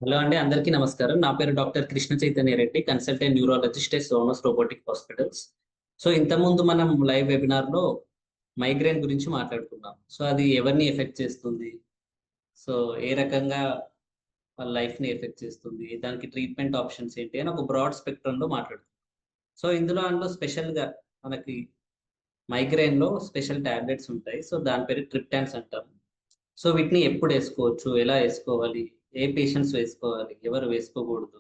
Hello అండి, అందరికీ నమస్కారం. నా పేరు doctor Krishna Chaitanya Reddy, consultant neurologist at సోమస్ రోబోటిక్ హాస్పిటల్స్. సో ఇంతకుముందు మనం లైవ్ వెబినార్ లో మైగ్రేన్ గురించి మాట్లాడుకున్నాం. సో అది ఎవరిని ఎఫెక్ట్ చేస్తుంది, సో ఏ రకంగా వాళ్ళ లైఫ్ ని ఎఫెక్ట్ చేస్తుంది, దానికి ట్రీట్మెంట్ ఆప్షన్స్ ఏంటి అని ఒక బ్రాడ్ స్పెక్ట్రమ్ లో మాట్లాడుకున్నాం. సో అందులో స్పెషల్ గా మనకి మైగ్రేన్ లో స్పెషల్ టాబ్లెట్స్ ఉంటాయి. సో దాని పేరు ట్రిప్టాన్స్ అంటాం. సో వీటిని ఎప్పుడు వేసుకోవచ్చు, ఎలా వేసుకోవాలి, ఏ పేషెంట్స్ వేసుకోవాలి, ఎవరు వేసుకోకూడదు,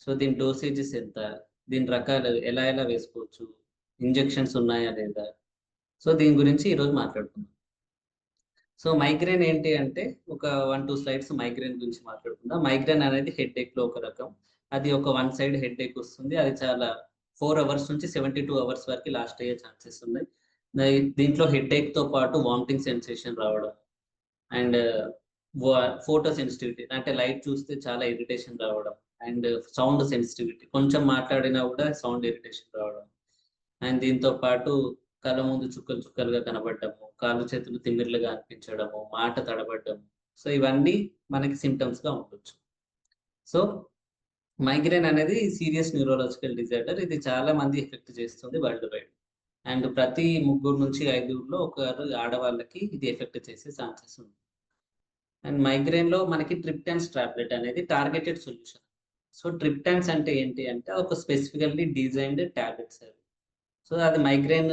సో దీని డోసేజెస్ ఎంత, దీని రకాలు ఎలా ఎలా వేసుకోవచ్చు, ఇంజెక్షన్స్ ఉన్నాయా లేదా, సో దీని గురించి ఈరోజు మాట్లాడుకుందాం. సో మైగ్రేన్ ఏంటి అంటే ఒక 1-2 స్లైడ్స్ మైగ్రేన్ గురించి మాట్లాడుకుందాం. మైగ్రేన్ అనేది హెడ్ ఏక్ లో ఒక రకం. అది ఒక వన్ సైడ్ హెడ్ ఏక్ వస్తుంది. అది చాలా 4 అవర్స్ నుంచి 72 అవర్స్ వరకు లాస్ట్ అయ్యే ఛాన్సెస్ ఉన్నాయి. దీంట్లో హెడ్ ఏక్ తో పాటు వామిటింగ్ సెన్సేషన్ రావడం అండ్ ఫోటో సెన్సిటివిటీ అంటే లైట్ చూస్తే చాలా ఇరిటేషన్ రావడం అండ్ సౌండ్ సెన్సిటివిటీ, కొంచెం మాట్లాడినా కూడా సౌండ్ ఇరిటేషన్ రావడం అండ్ దీంతో పాటు కళ్ళ ముందు చుక్కలు చుక్కలుగా కనబడటము, కాళ్ళు చేతులు తిమ్మిర్లుగా అనిపించడము, మాట తడబడ్డము, సో ఇవన్నీ మనకి సిమ్టమ్స్ గా ఉండొచ్చు. సో మైగ్రేన్ అనేది సీరియస్ న్యూరోలాజికల్ డిజార్డర్. ఇది చాలా మంది ఎఫెక్ట్ చేస్తుంది వరల్డ్ వైడ్. అండ్ ప్రతి 3 నుంచి 5లో ఒకరు ఆడవాళ్ళకి ఇది ఎఫెక్ట్ చేసే ఛాన్సెస్ ఉంది. అండ్ మైగ్రేన్ లో మనకి ట్రిప్టాన్స్ టాబ్లెట్ అనేది టార్గెటెడ్ సొల్యూషన్. సో ట్రిప్టాన్స్ అంటే ఏంటి అంటే ఒక స్పెసిఫికల్లీ డిజైన్డ్ టాబ్లెట్స్ అవి. సో అది మైగ్రేన్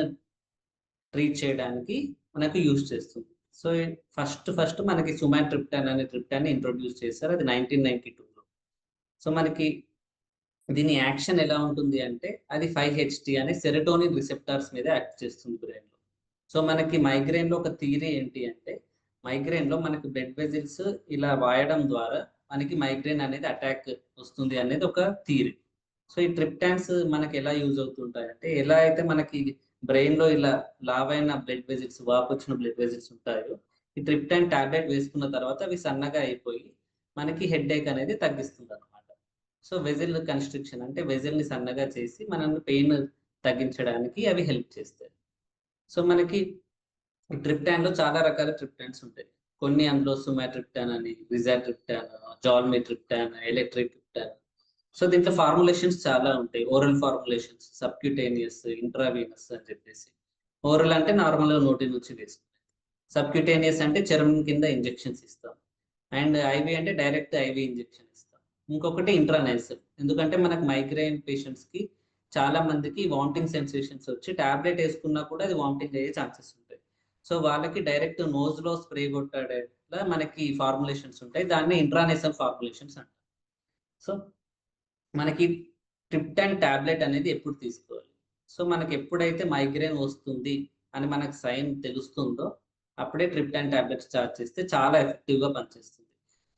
ట్రీట్ చేయడానికి మనకు యూజ్ చేస్తుంది. సో ఫస్ట్ మనకి సుమాట్రిప్టాన్ అనే ట్రిప్టాన్ ఇంట్రొడ్యూస్ చేశారు. అది 1992లో. సో మనకి దీని యాక్షన్ ఎలా ఉంటుంది అంటే అది 5-HT అనే సెరటోనిన్ రిసెప్టార్స్ మీద యాక్ట్ చేస్తుంది బ్రెయిన్ లో. సో మనకి మైగ్రేన్ లో ఒక థియరీ ఏంటి అంటే మైగ్రేన్ లో మనకి బ్లడ్ వెజిల్స్ ఇలా వాయడం ద్వారా మనకి మైగ్రేన్ అనేది అటాక్ వస్తుంది అనేది ఒక థియరీ. సో ఈ ట్రిప్టాన్స్ మనకి ఎలా యూజ్ అవుతుంటాయి అంటే ఎలా అయితే మనకి బ్రెయిన్ లో ఇలా లావైన బ్లడ్ వెజిల్స్, వాపొచ్చిన బ్లడ్ వెజిల్స్ ఉంటాయో ఈ ట్రిప్టాన్ టాబ్లెట్ వేసుకున్న తర్వాత అవి సన్నగా అయిపోయి మనకి హెడ్ ఏక్ అనేది తగ్గిస్తుంది అనమాట. సో వెజిల్ కన్స్ట్రిక్షన్ అంటే వెజిల్ ని సన్నగా చేసి మనం పెయిన్ తగ్గించడానికి అవి హెల్ప్ చేస్తాయి. సో మనకి ట్రిప్టాన్ లో చాలా రకాల ట్రిప్టాన్స్ ఉంటాయి. కొన్ని అందులో సుమాట్రిప్టాన్ అని, రిజాట్రిప్టాన్, జాల్మిట్రిప్టాన్, ఎలక్ట్రిట్రిప్టాన్. సో దీంట్లో ఫార్ములేషన్స్ చాలా ఉంటాయి. ఓరల్ ఫార్ములేషన్స్, సబ్క్యూటేనియస్, ఇంట్రావీనస్ అని చెప్పేసి. ఓరల్ అంటే నార్మల్ గా నోటి నుంచి వేసుకునేది. సబ్క్యూటేనియస్ అంటే చర్మం కింద ఇంజెక్షన్స్ ఇస్తాం. అండ్ ఐవి అంటే డైరెక్ట్ ఐవి ఇంజెక్షన్ ఇస్తాం. ఇంకొకటి ఇంట్రానైసల్, ఎందుకంటే మనకు మైగ్రేన్ పేషెంట్స్ కి చాలా మందికి వామిటింగ్ సెన్సేషన్స్ వచ్చి టాబ్లెట్ వేసుకున్నా కూడా అది వామిటింగ్ అయ్యే ఛాన్సెస్ ఉంటాయి. సో వాళ్ళకి డైరెక్ట్ నోజ్ లో స్ప్రే కొట్టాడేలా మనకి ఫార్ములేషన్స్ ఉంటాయి. దాన్ని ఇంట్రానేసల్ ఫార్ములేషన్స్ అంటారు. సో మనకి ట్రిప్టాన్ టాబ్లెట్ అనేది ఎప్పుడు తీసుకోవాలి? సో మనకి ఎప్పుడైతే మైగ్రేన్ వస్తుంది అని మనకు సైన్ తెలుస్తుందో అప్పుడే ట్రిప్టాన్ టాబ్లెట్ స్టార్ట్ చేస్తే చాలా ఎఫెక్టివ్ గా పనిచేస్తుంది.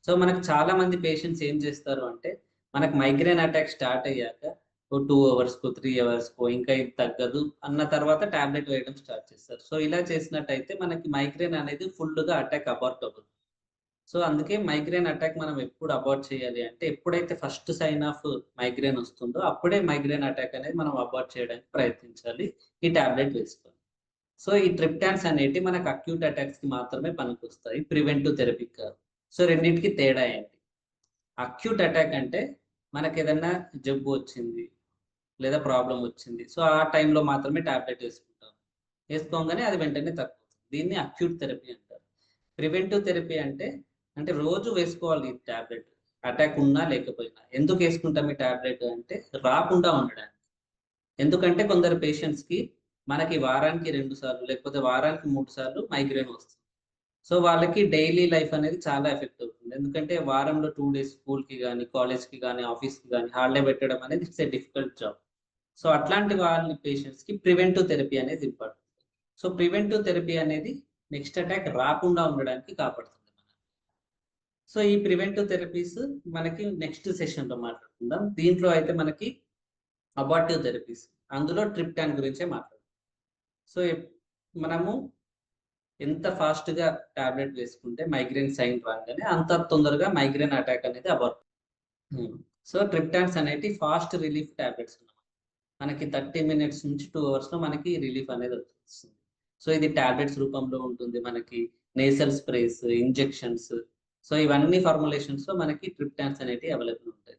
సో మనకు చాలా మంది పేషెంట్స్ ఏం చేస్తారు అంటే మనకు మైగ్రేన్ అటాక్ స్టార్ట్ అయ్యాక 2 అవర్స్కో 3 అవర్స్కో ఇంకా ఇది తగ్గదు అన్న తర్వాత టాబ్లెట్ వేయడం స్టార్ట్ చేస్తారు. సో ఇలా చేసినట్టయితే మనకి మైగ్రేన్ అనేది ఫుల్ గా అటాక్ అబార్ట్ అవ్వదు. సో అందుకే మైగ్రేన్ అటాక్ మనం ఎప్పుడు అబార్ట్ చేయాలి అంటే ఎప్పుడైతే ఫస్ట్ సైన్ ఆఫ్ మైగ్రేన్ వస్తుందో అప్పుడే మైగ్రేన్ అటాక్ అనేది మనం అబార్ట్ చేయడానికి ప్రయత్నించాలి ఈ టాబ్లెట్ వేసుకొని. సో ఈ ట్రిప్టాన్స్ అనేటి మనకు అక్యూట్ అటాక్స్ కి మాత్రమే పనికొస్తాయి, ప్రివెంటివ్ థెరపీ కాదు. సో రెండింటికి తేడా ఏంటి? అక్యూట్ అటాక్ అంటే మనకి ఏదన్నా జబ్బు వచ్చింది లేదా ప్రాబ్లం వచ్చింది, సో ఆ టైంలో మాత్రమే టాబ్లెట్ వేసుకుంటాం. వేసుకోగానే అది వెంటనే తగ్గుతుంది. దీన్ని అక్యూట్ థెరపీ అంటారు. ప్రివెంటివ్ థెరపీ అంటే రోజు వేసుకోవాలి ఈ టాబ్లెట్, అటాక్ ఉన్నా లేకపోయినా. ఎందుకు వేసుకుంటాం ఈ టాబ్లెట్ అంటే రాకుండా ఉండడానికి. ఎందుకంటే కొందరు పేషెంట్స్ కి మనకి వారానికి 2 సార్లు లేకపోతే వారానికి 3 సార్లు మైగ్రేన్ వస్తుంది. సో వాళ్ళకి డైలీ లైఫ్ అనేది చాలా ఎఫెక్ట్ అవుతుంది. ఎందుకంటే వారంలో 2 డేస్ స్కూల్ కి కానీ, కాలేజ్ కి కానీ, ఆఫీస్ కి కానీ హాలిడే పెట్టడం అనేది it's a difficult job. So అట్లాంటి వాళ్ళ పేషెంట్స్ కి ప్రివెంటివ్ థెరపీ అనేది ఇంపార్టెంట్. సో ప్రివెంటివ్ థెరపీ అనేది నెక్స్ట్ అటాక్ రాకుండా ఉండడానికి కాపాడుతుంది మనల్ని. సో ఈ ప్రివెంటివ్ థెరపీస్ మనకి నెక్స్ట్ సెషన్ లో మాట్లాడుకుందాం. దీంట్లో అయితే మనకి అబార్టివ్ థెరపీస్, అందులో ట్రిప్టాన్ గురించే మాట్లాడుకుందాం. సో మనము ఎంత ఫాస్ట్ గా టాబ్లెట్ వేసుకుంటే మైగ్రేన్ సైన్ రాగానే అంత తొందరగా మైగ్రేన్ అటాక్ అనేది అబార్ట్. సో ట్రిప్టాన్స్ అనేటి ఫాస్ట్ రిలీఫ్ టాబ్లెట్స్ అన్నమాట. మనకి 30 minutes నుంచి 2 hours లో మనకి రిలీఫ్ అనేది వస్తుంది. సో ఇది టాబ్లెట్స్ రూపంలో ఉంటుంది. మనకి నేసల్ స్ప్రేస్, ఇంజెక్షన్స్, సో ఇవన్నీ ఫార్ములేషన్స్ లో మనకి ట్రిప్టాన్స్ అనేవి అవైలబుల్ ఉంటాయి.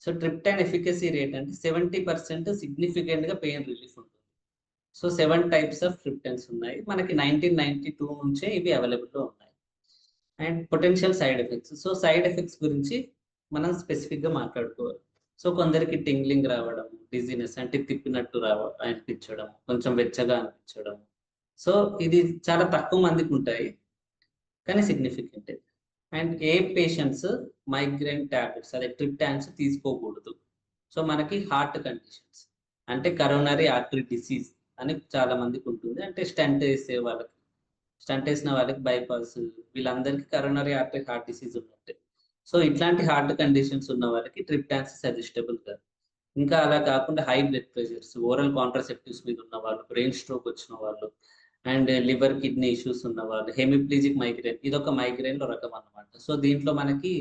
సో ట్రిప్టాన్ ఎఫికసీ రేట్ అంటే 70% సిగ్నిఫికెంట్ గా పెయిన్ రిలీఫ్ ఉంటుంది. సో 7 టైప్స్ ఆఫ్ ట్రిప్టాన్స్ ఉన్నాయి. మనకి 1992 నుంచే ఇవి అవైలబుల్ లో ఉన్నాయి. And potential side effects. So side effects గురించి మనం స్పెసిఫిక్ గా మాట్లాడుకోవాలి. సో కొందరికి టింగ్లింగ్ రావడం, డిజీనెస్ అంటే తిప్పినట్టు అనిపించడం, కొంచెం వెచ్చగా అనిపించడం. సో ఇది చాలా తక్కువ మందికి ఉంటాయి, కానీ significant. And A patients migraine tablets అదే ట్రిప్టాన్స్ తీసుకోకూడదు. సో మనకి హార్ట్ కండిషన్స్ అంటే కరోనరీ ఆర్టరీ డిసీజ్ అని చాలా మందికి ఉంటుంది. అంటే స్టంట్ వేసిన వాళ్ళకి బైపాస్, వీళ్ళందరికీ కరోనరీ ఆర్టరీ హార్ట్ డిసీజ్ ఉన్నట్టే. సో ఇట్లాంటి హార్ట్ కండిషన్స్ ఉన్న వాళ్ళకి ట్రిప్టాన్స్ సజెస్టబుల్ కాదు. ఇంకా అలా కాకుండా high blood pressures, oral contraceptives మీద ఉన్న వాళ్ళు, బ్రెయిన్ స్ట్రోక్ వచ్చిన వాళ్ళు, అండ్ లివర్ కిడ్నీ ఇష్యూస్ ఉన్న వాళ్ళు, హెమిప్లీజిక్ మైగ్రేన్, ఇదొక మైగ్రేన్ లో రకం అన్నమాట. సో దీంట్లో మనకి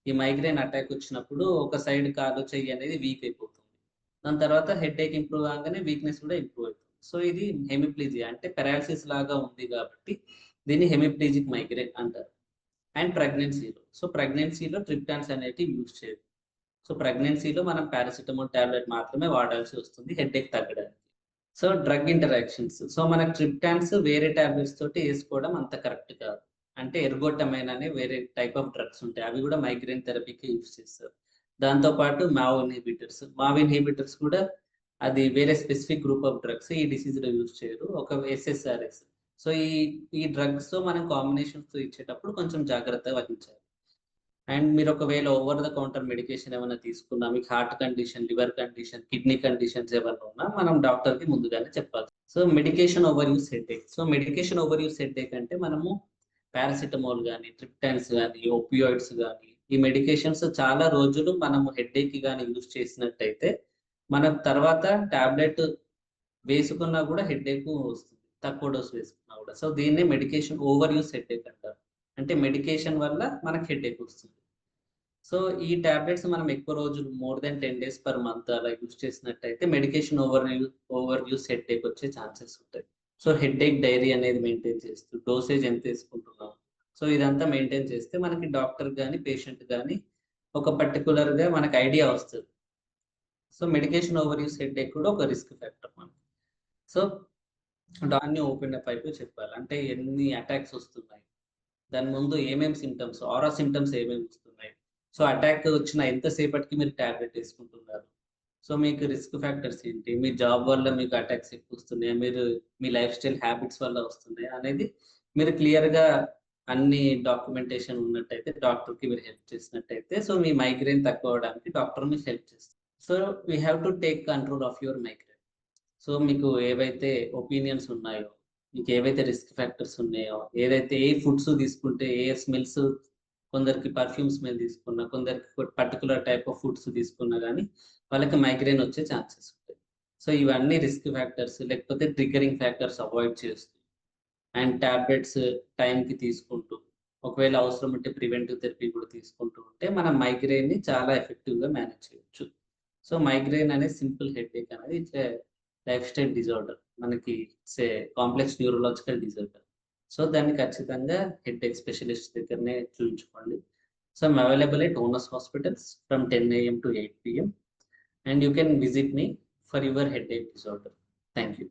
ఈ మైగ్రేన్ అటాక్ వచ్చినప్పుడు ఒక సైడ్ కాలు చెయ్యి అనేది వీక్ అయిపోతుంది. దాని తర్వాత హెడ్ ఏక్ ఇంప్రూవ్ కాగానే వీక్నెస్ కూడా ఇంప్రూవ్ అవుతుంది. సో ఇది హెమిప్లీజియా అంటే పెరాలసిస్ లాగా ఉంది కాబట్టి దీన్ని హెమిప్లీజిక్ మైగ్రేన్ అంటారు. అండ్ ప్రెగ్నెన్సీలో ట్రిప్టాన్స్ అనేవి యూజ్ చేయరు. సో ప్రెగ్నెన్సీలో మనం పారాసిటమాల్ టాబ్లెట్ మాత్రమే వాడాల్సి వస్తుంది హెడ్ ఏక్ తగ్గడానికి. So drug interactions. సో మనకు ట్రిప్టాన్స్ వేరే టాబ్లెట్స్ తోటి వేసుకోవడం అంత కరెక్ట్ కాదు. అంటే ఎర్గోటమైన్ అనే వేరే టైప్ ఆఫ్ డ్రగ్స్ ఉంటాయి, అవి కూడా మైగ్రేన్ థెరపీకి యూజ్ చేస్తారు. దాంతో పాటు మావ్ ఇన్హిబిటర్స్ కూడా అది వేరే స్పెసిఫిక్ గ్రూప్ ఆఫ్ డ్రగ్స్, ఈ డిసీజ్ లో యూజ్ చేయరు. ఒక SSRIs. సో ఈ డ్రగ్స్ తో మనం కాంబినేషన్స్ తో ఇచ్చేటప్పుడు కొంచెం జాగ్రత్తగా వహించాలి. అండ్ మీరు ఒకవేళ ఓవర్ ద కౌంటర్ మెడికేషన్ ఏమైనా తీసుకున్నా, మీకు heart condition, liver condition, kidney conditions ఏమైనా ఉన్నా మనం డాక్టర్ కి ముందుగానే చెప్పాలి. So medication over use headache. So medication over use headache అంటే మనము పారాసిటమాల్ కానీ, ట్రిప్టాన్స్ కానీ, ఓపియాయిడ్స్ కానీ, ఈ మెడికేషన్స్ చాలా రోజులు మనము హెడేక్ కి కానీ యూజ్ చేసినట్టయితే మనం తర్వాత టాబ్లెట్ వేసుకున్నా కూడా హెడేక్ వస్తుంది, తక్కువ డోస్ వేసుకున్నా కూడా. సో దీన్నే మెడికేషన్ ఓవర్ యూస్ హెడేక్ అంటారు. అంటే మెడికేషన్ వల్ల మనకి హెడేక్ వస్తుంది. సో ఈ టాబ్లెట్స్ మనం ఎక్కువ రోజులు more than 10 days per month అలా యూజ్ చేసినట్టయితే మెడికేషన్ ఓవర్ యూస్ హెడేక్ వచ్చే ఛాన్సెస్ ఉంటాయి. సో హెడేక్ డైరీ అనేది మెయింటైన్ చేస్తూ డోసేజ్ ఎంత వేసుకుంటున్నాం, సో ఇదంతా మెయింటైన్ చేస్తే మనకి డాక్టర్ కానీ పేషెంట్ కానీ ఒక పర్టికులర్ గా మనకి ఐడియా వస్తుంది. So medication over use headache కూడా ఒక రిస్క్ ఫ్యాక్టర్ మనకి. సో దాన్ని ఓపెన్ అప్ అయిపోయి చెప్పాలి. అంటే ఎన్ని అటాక్స్ వస్తున్నాయి, దాని ముందు ఏమేమి సిమ్టమ్స్, ఆరా సిమ్టమ్స్ ఏమేమి వస్తున్నాయి, సో అటాక్ వచ్చిన ఎంతసేపటికి మీరు టాబ్లెట్ వేసుకుంటున్నారు, సో మీకు రిస్క్ ఫ్యాక్టర్స్ ఏంటి, మీ జాబ్ వల్ల మీకు అటాక్స్ ఎక్కువ వస్తున్నాయి, మీరు మీ లైఫ్ స్టైల్ హ్యాబిట్స్ వల్ల వస్తున్నాయి అనేది మీరు క్లియర్ గా అన్ని డాక్యుమెంటేషన్ ఉన్నట్టయితే, డాక్టర్ కి మీరు హెల్ప్ చేసినట్టయితే, సో మీ మైగ్రేన్ తక్కువ అవడానికి డాక్టర్ మీకు హెల్ప్ చేస్తారు. So we have to take control of your migraine. So మీకు ఏవైతే ఒపీనియన్స్ ఉన్నాయో, మీకు ఏవైతే రిస్క్ ఫ్యాక్టర్స్ ఉన్నాయో, ఏదైతే ఏ ఫుడ్స్ తీసుకుంటే ఏ స్మెల్స్, కొందరికి పర్ఫ్యూమ్ స్మెల్ తీసుకున్నా, కొందరికి పర్టికులర్ టైప్ ఆఫ్ ఫుడ్స్ తీసుకున్నా కానీ వాళ్ళకి మైగ్రేన్ వచ్చే ఛాన్సెస్ ఉంటాయి. సో ఇవన్నీ రిస్క్ ఫ్యాక్టర్స్ లేకపోతే ట్రిగరింగ్ ఫ్యాక్టర్స్ అవాయిడ్ చేస్తూ అండ్ టాబ్లెట్స్ టైంకి తీసుకుంటూ, ఒకవేళ అవసరం ఉంటే ప్రివెంటివ్ థెరపీ కూడా తీసుకుంటూ ఉంటే మనం మైగ్రేన్ ని చాలా ఎఫెక్టివ్ గా మేనేజ్ చేయొచ్చు. సో మైగ్రేన్ అనేది సింపుల్ హెడేక్ అనేది ఇట్లా లైఫ్ స్టైల్ డిజార్డర్, మనకి కాంప్లెక్స్ న్యూరలాజికల్ డిజార్డర్. సో దాన్ని ఖచ్చితంగా హెడేక్ స్పెషలిస్ట్ దగ్గరనే చూపించుకోండి. సో ఐమ్ అవైలబుల్ ఎట్ ఓనస్ hospitals from 10 AM to 8 PM, and you can visit me for your headache disorder. Thank you.